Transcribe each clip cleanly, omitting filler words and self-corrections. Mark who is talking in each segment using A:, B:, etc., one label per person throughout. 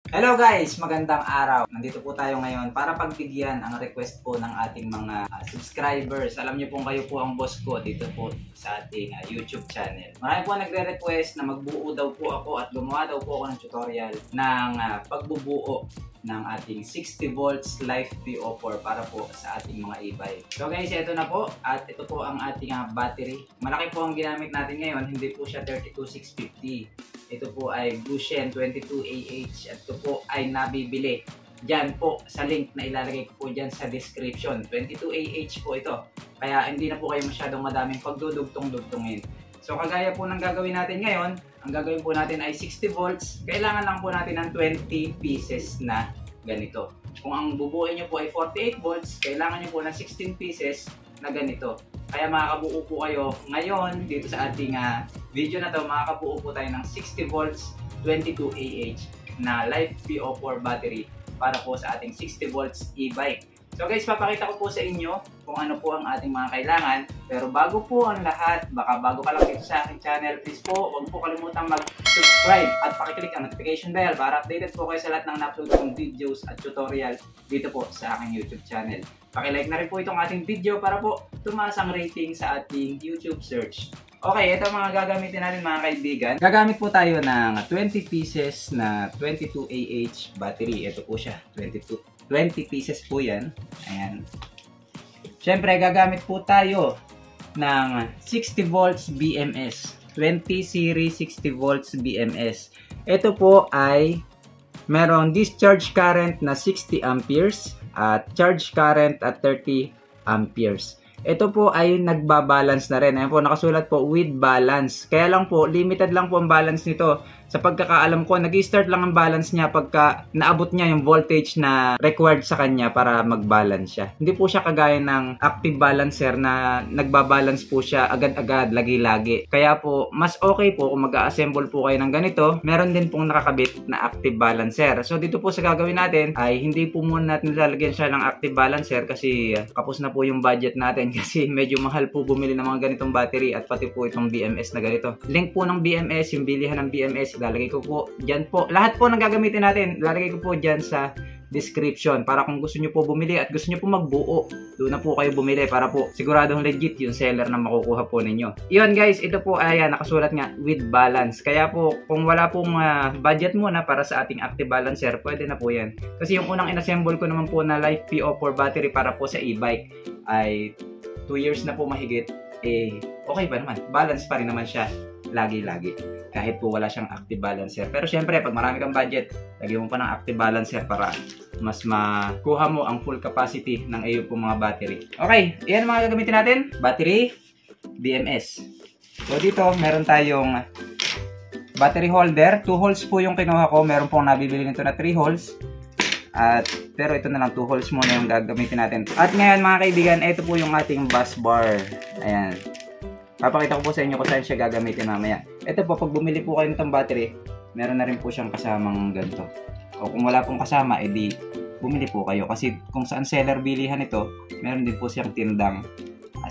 A: Hello guys! Magandang araw! Nandito po tayo ngayon para pagbigyan ang request po ng ating mga subscribers. Alam niyo po kayo po ang boss ko dito po sa ating YouTube channel. Marami po nagre-request na magbuo daw po ako at gumawa daw po ako ng tutorial ng pagbubuo ng ating 60 volts live PO4 para po sa ating mga e-bike. So guys, ito na po at ito po ang ating battery. Malaki po ang ginamit natin ngayon, hindi po siya 32650. Ito po ay Bushen 22AH at ito po ay nabibili dyan po sa link na ilalagay ko po dyan sa description. 22AH po ito. Kaya hindi na po kayo masyadong madaming pagdudugtong-dugtongin. So kagaya po ng gagawin natin ngayon, ang gagawin po natin ay 60 volts. Kailangan lang po natin ng 20 pieces na ganito. Kung ang bubuuin nyo po ay 48 volts, kailangan nyo po ng 16 pieces na ganito. Kaya makakabuo po kayo ngayon dito sa ating video na to, makakabuo po tayo ng 60 volts 22AH na live PO4 battery para po sa ating 60 volts e-bike. So guys, papakita ko po sa inyo kung ano po ang ating mga kailangan. Pero bago po ang lahat, baka bago ka lang dito sa aking channel, please po, huwag po kalimutang mag-subscribe at pakiclick ang notification bell para updated po kayo sa lahat ng na-upload kong videos at tutorial dito po sa aking YouTube channel. Pakilike na rin po itong ating video para po tumaas ang rating sa ating YouTube search. Okay, ito mga gagamitin natin mga kaibigan. Gagamit po tayo ng 20 pieces na 22AH battery. Ito po siya, 20 pieces po yan. Ayan. Siyempre, gagamit po tayo ng 60 volts BMS. 20 series 60 volts BMS. Ito po ay merong discharge current na 60 amperes at charge current at 30 amperes. Ito po ay nagbabalance na rin. Ayan po, nakasulat po with balance. Kaya lang po, limited lang po ang balance nito. Sa pagkakaalam ko, nag-start lang ang balance niya pagka naabot niya yung voltage na required sa kanya para mag-balance siya. Hindi po siya kagaya ng active balancer na nagbabalance po siya agad-agad, lagi-lagi. Kaya po, mas okay po kung mag-assemble po kayo ng ganito. Meron din pong nakakabit na active balancer. So dito po sa gagawin natin ay hindi po muna natin lalagyan siya ng active balancer kasi kapos na po yung budget natin kasi medyo mahal po bumili ng mga ganitong battery at pati po itong BMS na ganito. Link po ng BMS, yung bilihan ng BMS, lalagay ko po dyan po. Lahat po ng gagamitin natin, lalagay ko po dyan sa description para kung gusto nyo po bumili at gusto nyo po magbuo, doon na po kayo bumili para po siguradong legit yung seller na makukuha po ninyo. Yun guys, ito po ay nakasulat nga with balance. Kaya po kung wala pong budget muna para sa ating active balancer, pwede na po yan. Kasi yung unang inassemble ko naman po na live PO4 battery para po sa e-bike ay 2 years na po mahigit. Okay pa naman. Balance pa rin naman siya lagi-lagi. Kahit po wala siyang active balancer. Pero syempre, pag marami kang budget, lagyan mo pa ng active balancer para mas makuha mo ang full capacity ng iyo pong mga battery. Okay, iyan mga gagamitin natin. Battery, BMS. So dito, meron tayong battery holder. 2 holes po yung kinuha ko. Meron pong nabibili nito na 3 holes. Pero ito na lang, 2 holes muna yung gagamitin natin. At ngayon mga kaibigan, ito po yung ating bus bar. Ayan. Papakita ko po sa inyo kung saan siya gagamitin mamaya. Ito po, pag bumili po kayo nitong battery, meron na rin po siyang kasamang ganito. O kung wala pong kasama, edi bumili po kayo. Kasi kung saan seller bilihan ito, meron din po siyang tindang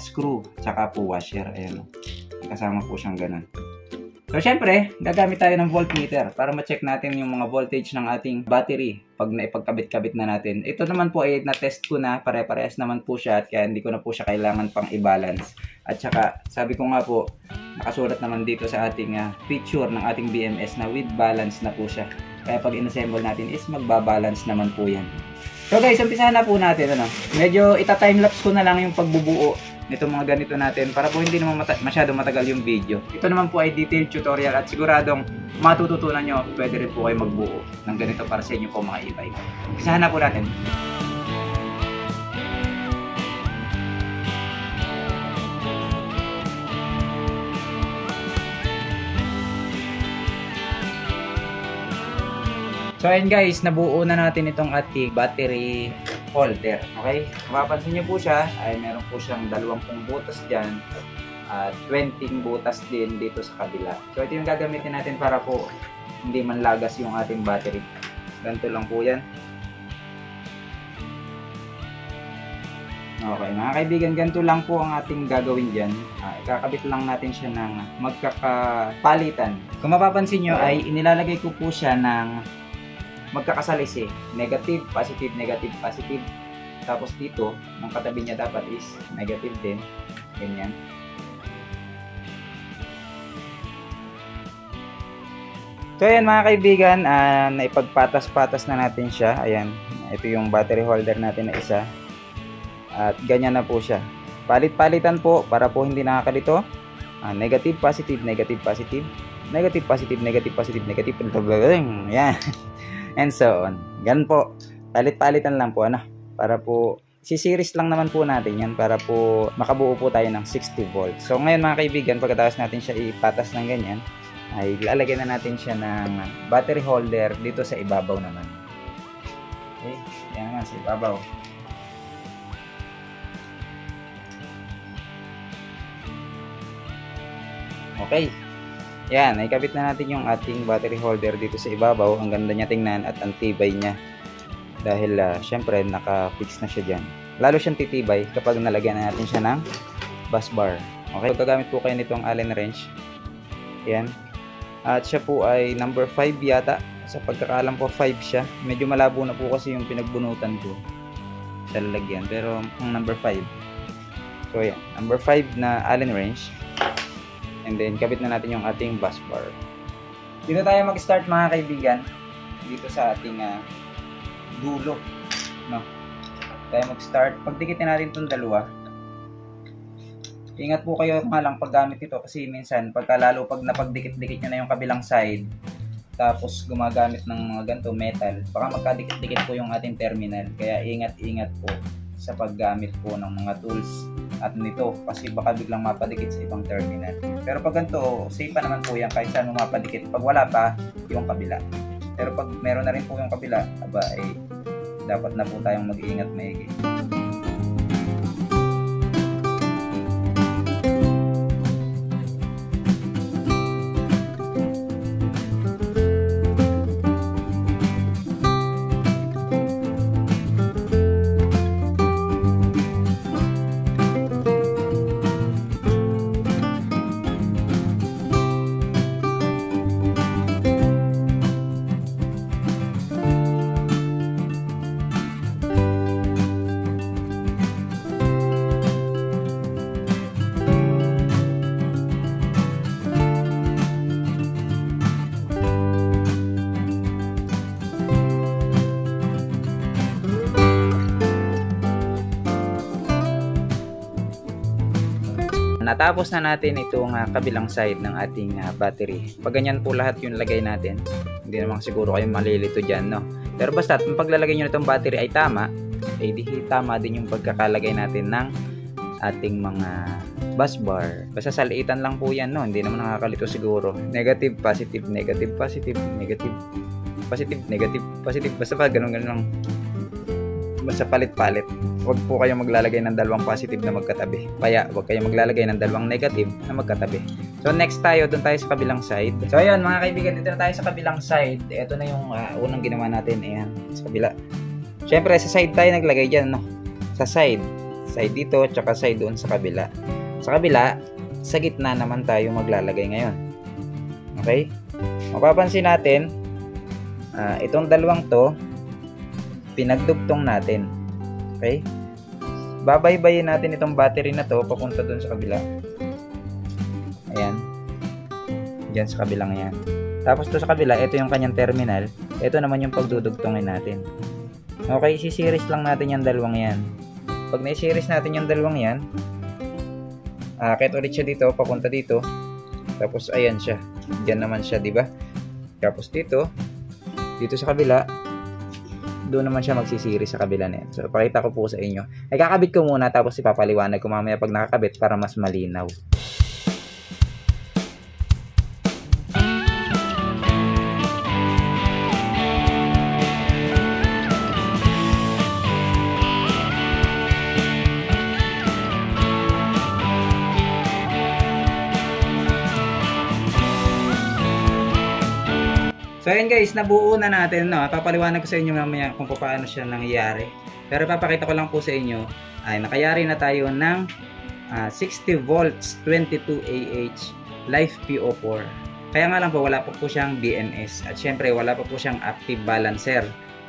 A: screw, tsaka po washer. Ayan. Kasama po siyang ganun. So, syempre, gagamit tayo ng voltmeter para ma-check natin yung mga voltage ng ating battery pag naipagkabit-kabit na natin. Ito naman po ay na-test ko na, pare-parehas naman po siya at kaya hindi ko na po siya kailangan pang i-balance. At saka, sabi ko nga po, nakasulat naman dito sa ating picture ng ating BMS na with balance na po siya. Kaya pag in-assemble natin is magbabalance naman po yan. So guys, umpisahan na po natin. Medyo ita-timelapse ko na lang yung pagbubuo nitong mga ganito natin para po hindi naman masyadong matagal yung video. Ito naman po ay detailed tutorial at siguradong matututunan nyo, pwede rin po kayo magbuo ng ganito para sa inyo po mga e-bike. Umpisahan na po natin. So ayun guys, nabuo na natin itong ating battery holder. Okay? Mapapansin nyo po siya, ay meron po siyang 20 butas dyan at 20 butas din dito sa kabila. So ito yung gagamitin natin para po hindi manlagas yung ating battery. Ganito lang po yan. Okay, mga kaibigan, ganito lang po ang ating gagawin dyan. Ikakabit lang natin siya ng magkakapalitan. Kung mapapansin nyo ay inilalagay ko po siya ng magkakasalis eh. Negative, positive, negative, positive. Tapos dito, ang katabi niya dapat is negative din. Ganyan. So ayan mga kaibigan, naipagpatas-patas na natin siya. Ayan, ito yung battery holder natin na isa. At ganyan na po siya. Palit-palitan po para po hindi nakakalito. Negative, positive, negative, positive. Negative, positive, negative, positive, negative. Ayan. And so on. Ganun po. Palit-palitan lang po. Para po, si-series lang naman po natin yan para po makabuo po tayo ng 60 volts. So ngayon mga kaibigan, pagkatapos natin siya ipatas ng ganyan, ay lalagyan na natin siya ng battery holder dito sa ibabaw naman. Okay, yan naman sa ibabaw. Okay, yan, naikabit na natin yung ating battery holder dito sa ibabaw. Ang ganda niya tingnan at ang tibay niya dahil syempre naka-fix na siya dyan. Lalo siyang titibay kapag nalagyan na natin siya ng bus bar. Okay, gagamit po kayo nitong Allen wrench. Yan. At siya po ay number 5 yata. Sa pagkakaalam ko 5 siya. Medyo malabo na po kasi yung pinagbunutan ko sa lalagyan. Pero ang number 5. So yan. Number 5 na Allen wrench. And then kabit na natin yung ating bus bar. Dito tayo mag-start mga kaibigan. Dito sa ating dulo. No? Tayo mag-start. Pagdikitin natin itong dalawa. Ingat po kayo nga lang paggamit ito kasi minsan lalo pag napagdikit-dikit nyo na yung kabilang side tapos gumagamit ng mga ganito metal, baka magkadikit-dikit po yung ating terminal. Kaya ingat-ingat po sa paggamit po ng mga tools at nito kasi baka biglang mapadikit sa ibang terminal. Pero pag ganito, safe pa naman po yan kahit saan mapadikit pag wala pa yung kabila. Pero pag meron na rin po yung kabila, dapat na po tayong mag-iingat maigi. Natapos na natin itong kabilang side ng ating battery. Pag ganyan po lahat yung lagay natin, hindi naman siguro kayo malilito dyan, no? Pero basta, kung paglalagay nyo itong battery ay tama, di tama din yung pagkakalagay natin ng ating mga bus bar. Basta sa liitan lang po yan, no? Hindi naman nakakalito siguro. Negative, positive, negative, positive, negative, positive, negative, positive. Basta pa, ganun-ganun lang. Basta palit-palit. Huwag po kayong maglalagay ng dalawang positive na magkatabi. Kaya huwag kayong maglalagay ng dalawang negative na magkatabi. So next doon tayo sa kabilang side. So ayun mga kaibigan, dito na tayo sa kabilang side. Ito na yung unang ginawa natin. Ayan, sa kabila. Syempre sa side tayo naglagay dyan, no? Sa side. Side dito, tsaka side doon sa kabila. Sa kabila, sa gitna naman tayo maglalagay ngayon. Okay? Mapapansin natin, itong dalawang to, pinagdugtong natin. Okay? Babaybayin natin itong battery na to papunta dun sa kabila. Ayan. Diyan sa kabilang yan. Tapos to sa kabila, ito yung kanyang terminal. Ito naman yung pagdudugtongin natin. Okay, isi-series lang natin yung dalawang yan. Pag na-series natin yung dalawang yan, akit ulit siya dito, papunta dito. Tapos ayan siya. Diyan naman siya, di ba? Tapos dito sa kabila, doon naman siya magsisiris sa kabila na yan. So, pakita ko po sa inyo. Ay, kakabit ko muna tapos ipapaliwanag ko mamaya pag nakakabit para mas malinaw. So ayan guys, nabuo na natin, no? Papaliwanag ko sa inyo mamaya kung paano siya nangyayari. Pero papakita ko lang po sa inyo, ay nakayari na tayo ng 60 volts 22 Ah live PO4. Kaya nga lang po wala po siyang BMS at syempre wala pa po siyang active balancer.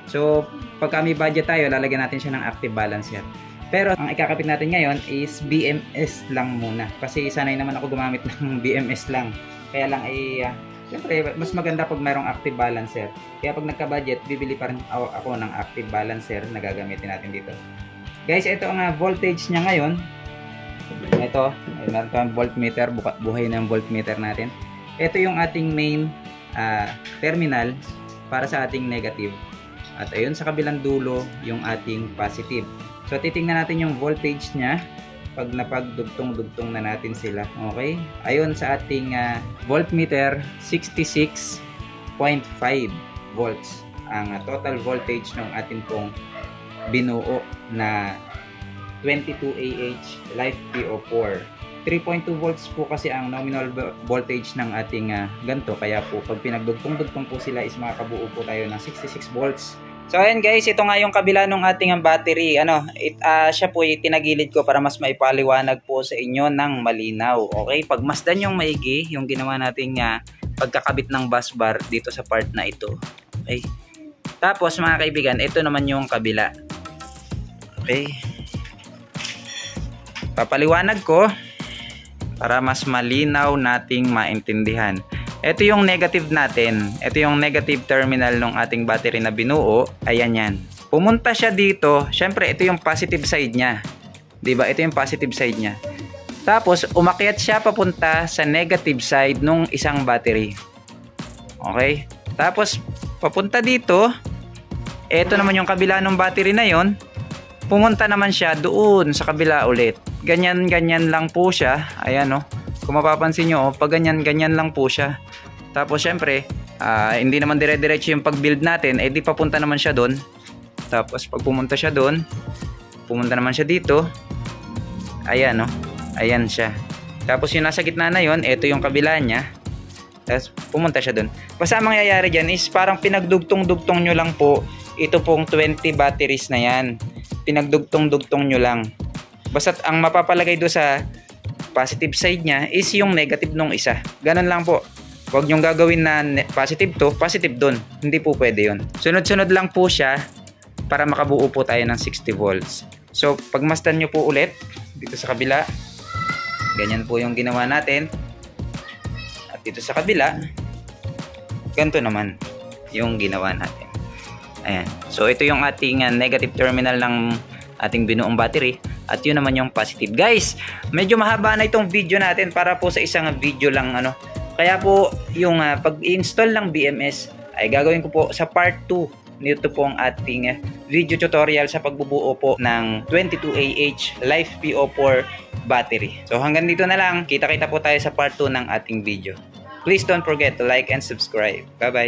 A: So pag may budget tayo, lalagyan natin siya ng active balancer. Pero ang ikakabit natin ngayon is BMS lang muna kasi sanay naman ako gumamit ng BMS lang. Kaya lang ay siyempre mas maganda pag mayroong active balancer. Kaya pag nagka-budget, bibili pa rin ako ng active balancer na gagamitin natin dito. Guys, ito ang voltage niya ngayon. Ito, meron tayong voltmeter, buhay na yung voltmeter natin. Ito yung ating main terminal para sa ating negative. At ayun sa kabilang dulo yung ating positive. So titingnan natin yung voltage niya pag napagdugtong-dugtong na natin sila. Okay? Ayun sa ating voltmeter, 66.5 volts ang total voltage ng ating pong binuo na 22AH LiFePO4. 3.2 volts po kasi ang nominal voltage ng ating ganto, kaya po pag pinagdugtong-dugtong po sila is makakabuo po tayo ng 66 volts. So ayan guys, ito nga yung kabila ng ating battery. Siya po tinagilid ko para mas maipaliwanag po sa inyo ng malinaw. Okay, pagmasdan yung maigi yung ginawa nating pagkakabit ng bus bar dito sa part na ito. Okay. Tapos mga kaibigan, ito naman yung kabila. Okay. Papaliwanag ko para mas malinaw nating maintindihan. Ito yung negative natin. Ito yung negative terminal ng ating battery na binuo. Ayan yan. Pumunta siya dito. Syempre, ito yung positive side niya. Diba? Ito yung positive side niya. Tapos, umakyat siya papunta sa negative side nung isang battery. Okay? Tapos, papunta dito. Ito naman yung kabila ng battery na yon. Pumunta naman siya doon sa kabila ulit. Ganyan-ganyan lang po siya. Ayan, no? Kung mapapansin nyo, pag ganyan-ganyan lang po siya. Tapos syempre, hindi naman dire-diretso yung pag-build natin, di papunta naman siya doon. Tapos pag pumunta siya doon, pumunta naman siya dito. Ayan, no? Ayan siya. Tapos yung nasa gitna na yon, ito yung kabila niya. Tapos pumunta siya doon. Basta ang mangyayari dyan is parang pinagdugtong-dugtong nyo lang po. Ito pong 20 batteries na yan. Pinagdugtong-dugtong nyo lang. Basta ang mapapalagay doon sa positive side niya is yung negative nung isa. Ganun lang po. Huwag nyong gagawin na positive to, positive dun. Hindi po pwede yun. Sunod-sunod lang po siya para makabuo po tayo ng 60 volts. So, pagmasdan nyo po ulit dito sa kabila. Ganyan po yung ginawa natin. At dito sa kabila, ganito naman yung ginawa natin. Ayan. So, ito yung ating negative terminal ng ating binuong battery. At yun naman yung positive. Guys, medyo mahaba na itong video natin para po sa isang video lang. Kaya po, yung pag-install ng BMS ay gagawin ko po sa part 2. Nito po ang ating video tutorial sa pagbubuo po ng 22AH LiFePO4 battery. So hanggang dito na lang. Kita-kita po tayo sa part 2 ng ating video. Please don't forget to like and subscribe. Bye-bye.